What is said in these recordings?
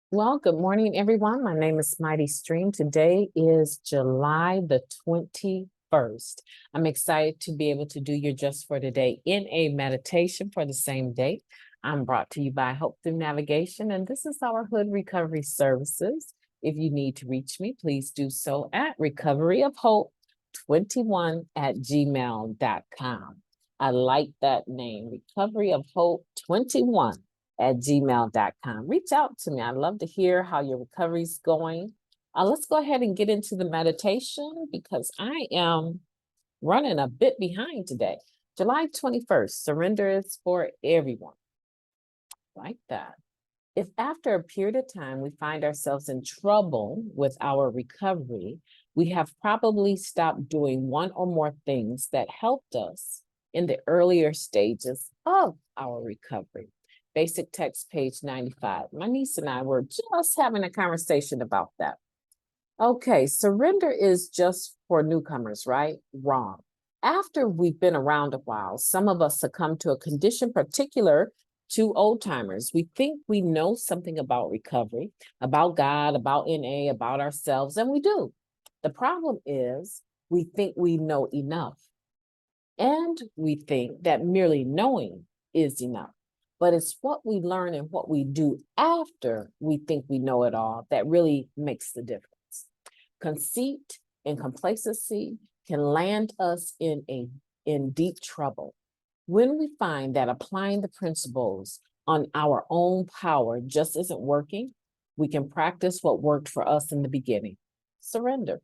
Well, good morning, everyone. My name is MightyStream. Today is July the 21st. I'm excited to be able to do your Just for Today in a meditation for the same day. I'm brought to you by Hope Through Navigation, and this is our Hood Recovery Services. If you need to reach me, please do so at recoveryofhope21@gmail.com. I like that name, Recovery of Hope 21@gmail.com. Reach out to me. I'd love to hear how your recovery's going. Let's go ahead and get into the meditation because I am running a bit behind today. July 21st, surrender is for everyone. Like that. If after a period of time we find ourselves in trouble with our recovery, we have probably stopped doing one or more things that helped us in the earlier stages of our recovery. Basic text, page 95. My niece and I were just having a conversation about that. Okay, surrender is just for newcomers, right? Wrong. After we've been around a while, some of us succumb to a condition particular to old timers. We think we know something about recovery, about God, about NA, about ourselves, and we do. The problem is we think we know enough. And we think that merely knowing is enough. But it's what we learn and what we do after we think we know it all that really makes the difference. Conceit and complacency can land us in deep trouble. When we find that applying the principles on our own power just isn't working, we can practice what worked for us in the beginning. Surrender.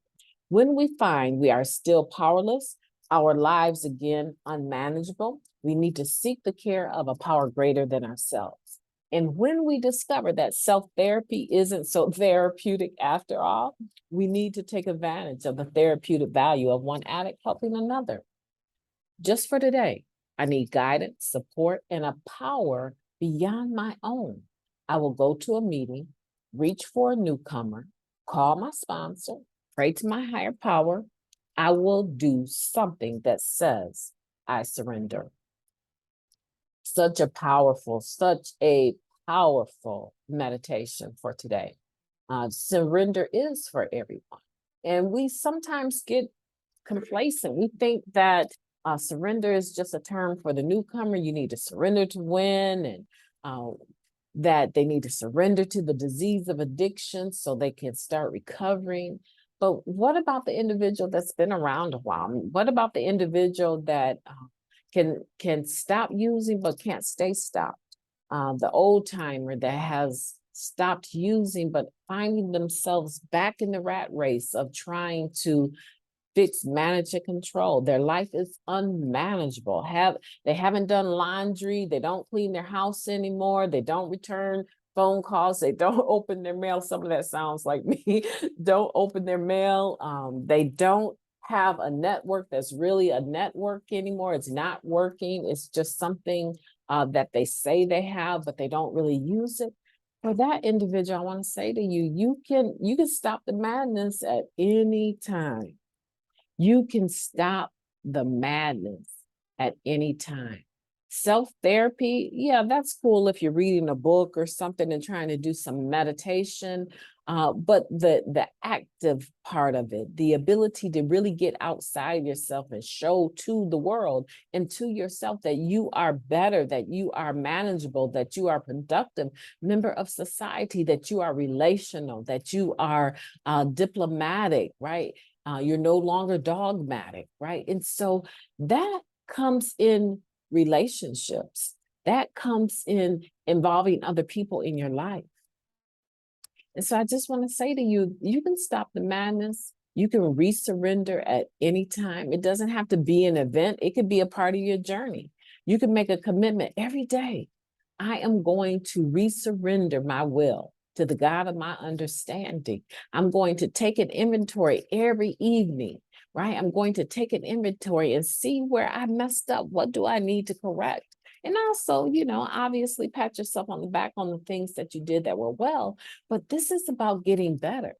When we find we are still powerless, our lives again unmanageable, we need to seek the care of a power greater than ourselves. And when we discover that self-therapy isn't so therapeutic after all, we need to take advantage of the therapeutic value of one addict helping another. Just for today, I need guidance, support, and a power beyond my own. I will go to a meeting, reach for a newcomer, call my sponsor, pray to my higher power. I will do something that says I surrender. Such a powerful meditation for today. Surrender is for everyone. And we sometimes get complacent. We think that surrender is just a term for the newcomer. You need to surrender to win, and that they need to surrender to the disease of addiction so they can start recovering. But what about the individual that's been around a while? What about the individual that can stop using but can't stay stopped? The old timer that has stopped using but finding themselves back in the rat race of trying to fix, manage, and control. Their life is unmanageable. They haven't done laundry, they don't clean their house anymore, they don't return phone calls, they don't open their mail. Some of that sounds like me. Don't open their mail. They don't have a network that's really a network anymore. It's not working. It's just something that they say they have, but they don't really use it. For that individual, I want to say to you, you can stop the madness at any time. You can stop the madness at any time. Self-therapy, yeah, that's cool if you're reading a book or something and trying to do some meditation. But the active part of it, the ability to really get outside yourself and show to the world and to yourself that you are better, that you are manageable, that you are productive member of society, that you are relational, that you are diplomatic, right? You're no longer dogmatic, right? And so that comes in relationships. That comes in involving other people in your life. And so I just want to say to you, you can stop the madness. You can resurrender at any time. It doesn't have to be an event. It could be a part of your journey. You can make a commitment every day. I am going to resurrender my will to the God of my understanding. I'm going to take an inventory every evening, right? I'm going to take an inventory and see where I messed up. What do I need to correct? And also, obviously pat yourself on the back on the things that you did that were well, but this is about getting better.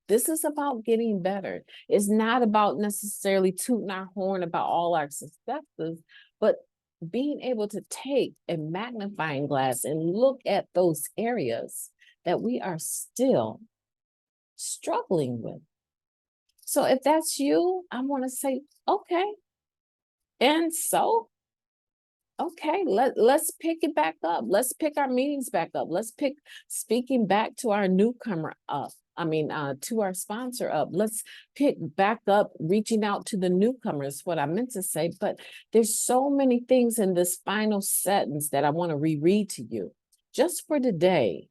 This is about getting better. It's not about necessarily tooting our horn about all our successes, but being able to take a magnifying glass and look at those areas that we are still struggling with. So if that's you, I want to say, okay. And so, okay, let's pick it back up. Let's pick our meetings back up. Let's pick speaking back to our newcomer up. To our sponsor up. Let's pick back up reaching out to the newcomers, what I meant to say. But there's so many things in this final sentence that I want to reread to you. Just for today,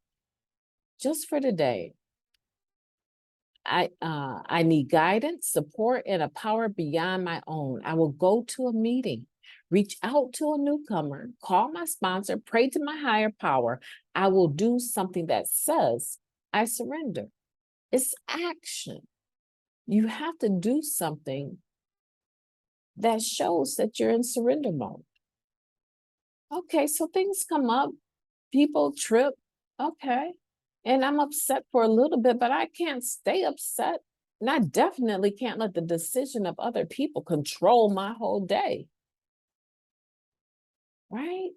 I need guidance, support, and a power beyond my own. I will go to a meeting, reach out to a newcomer, call my sponsor, pray to my higher power. I will do something that says I surrender. It's action. You have to do something that shows that you're in surrender mode. Okay, so things come up, people trip. Okay. And I'm upset for a little bit, but I can't stay upset. And I definitely can't let the decision of other people control my whole day. Right?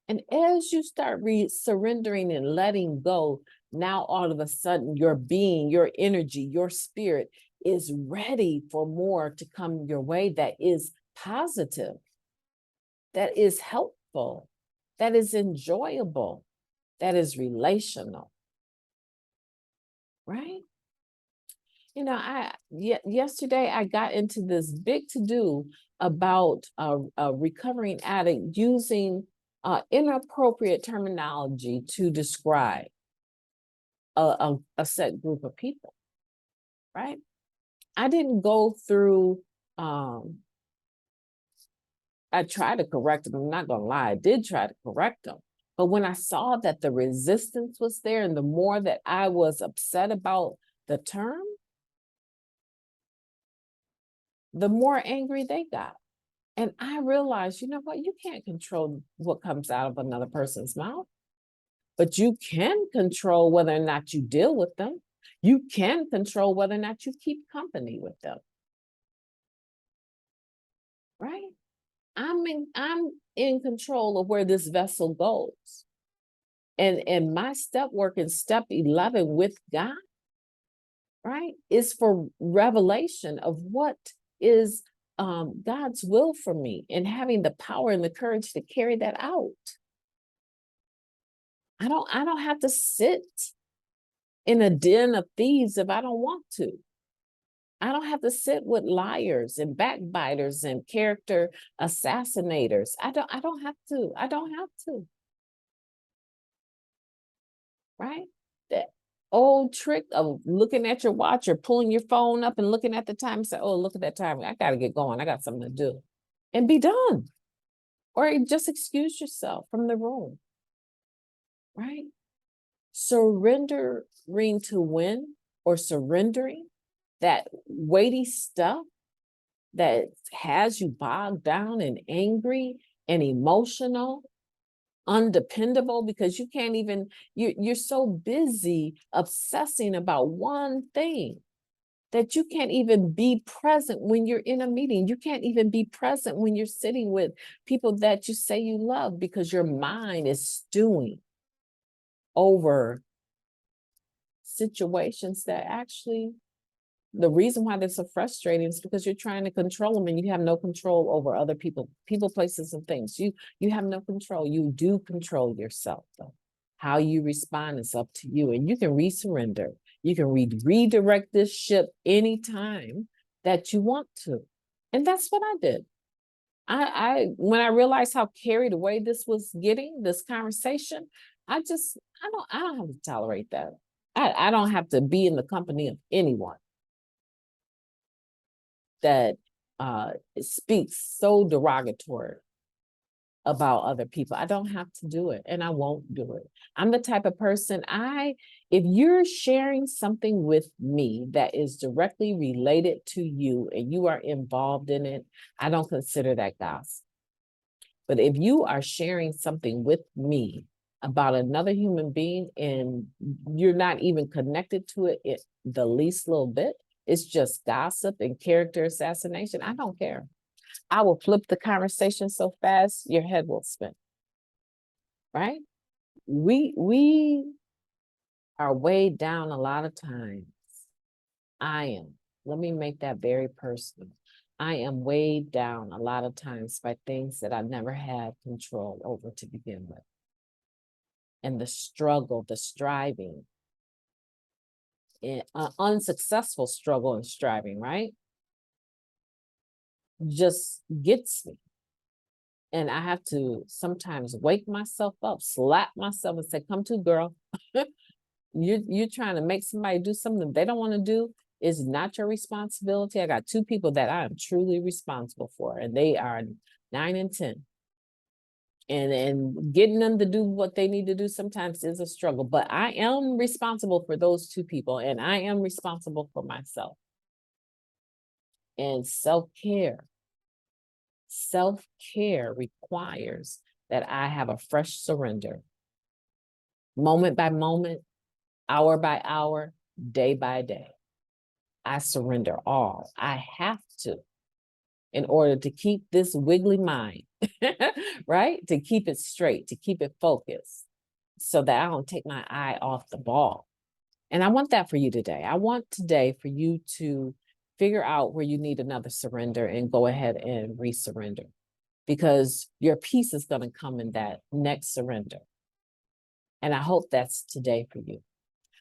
And as you start surrendering and letting go, now all of a sudden your being, your energy, your spirit is ready for more to come your way that is positive, that is helpful, that is enjoyable, that is relational. Right? Yesterday I got into this big to-do about a recovering addict using inappropriate terminology to describe a set group of people, right? I didn't go through, I tried to correct them. I'm not gonna lie, I did try to correct them. But when I saw that the resistance was there and the more that I was upset about the term, the more angry they got. And I realized, you know what? You can't control what comes out of another person's mouth, but you can control whether or not you deal with them. You can control whether or not you keep company with them. Right? I'm in control of where this vessel goes. And my step work in step 11 with God, right, is for revelation of what is God's will for me and having the power and the courage to carry that out. I don't have to sit in a den of thieves if I don't want to. I don't have to sit with liars and backbiters and character assassinators. I don't have to. I don't have to. Right? That old trick of looking at your watch or pulling your phone up and looking at the time and say, oh, look at that time. I got to get going. I got something to do. And be done. Or just excuse yourself from the room. Right? Surrendering to win or surrendering that weighty stuff that has you bogged down and angry and emotional, undependable, because you can't even, you're so busy obsessing about one thing that you can't even be present when you're in a meeting. You can't even be present when you're sitting with people that you say you love because your mind is stewing over situations that actually, the reason why they're so frustrating is because you're trying to control them and you have no control over other people, places, and things. You have no control. You do control yourself, though. How you respond is up to you, and you can resurrender. You can redirect this ship anytime that you want to, and that's what I did. I when I realized how carried away this was getting, this conversation, I don't have to tolerate that. I don't have to be in the company of anyone that speaks so derogatory about other people. I don't have to do it, and I won't do it. I'm the type of person, if you're sharing something with me that is directly related to you and you are involved in it, I don't consider that gossip. But if you are sharing something with me about another human being and you're not even connected to it the least little bit, it's just gossip and character assassination, I don't care. I will flip the conversation so fast, your head will spin. Right? We are weighed down a lot of times. I am. Let me make that very personal. I am weighed down a lot of times by things that I never had control over to begin with. And the struggle, the striving, unsuccessful struggle and striving, right? Just gets me. And I have to sometimes wake myself up, slap myself and say, come to, girl. You're trying to make somebody do something they don't want to do. It's not your responsibility. I got 2 people that I am truly responsible for, and they are 9 and 10. And getting them to do what they need to do sometimes is a struggle, but I am responsible for those 2 people, and I am responsible for myself. And self-care requires that I have a fresh surrender, moment by moment, hour by hour, day by day. I surrender all. I have to, in order to keep this wiggly mind, right? To keep it straight, to keep it focused, so that I don't take my eye off the ball. And I want that for you today. I want today for you to figure out where you need another surrender and go ahead and resurrender, because your peace is going to come in that next surrender. And I hope that's today for you.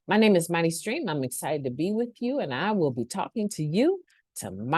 My name is MightyStream. I'm excited to be with you, and I will be talking to you tomorrow.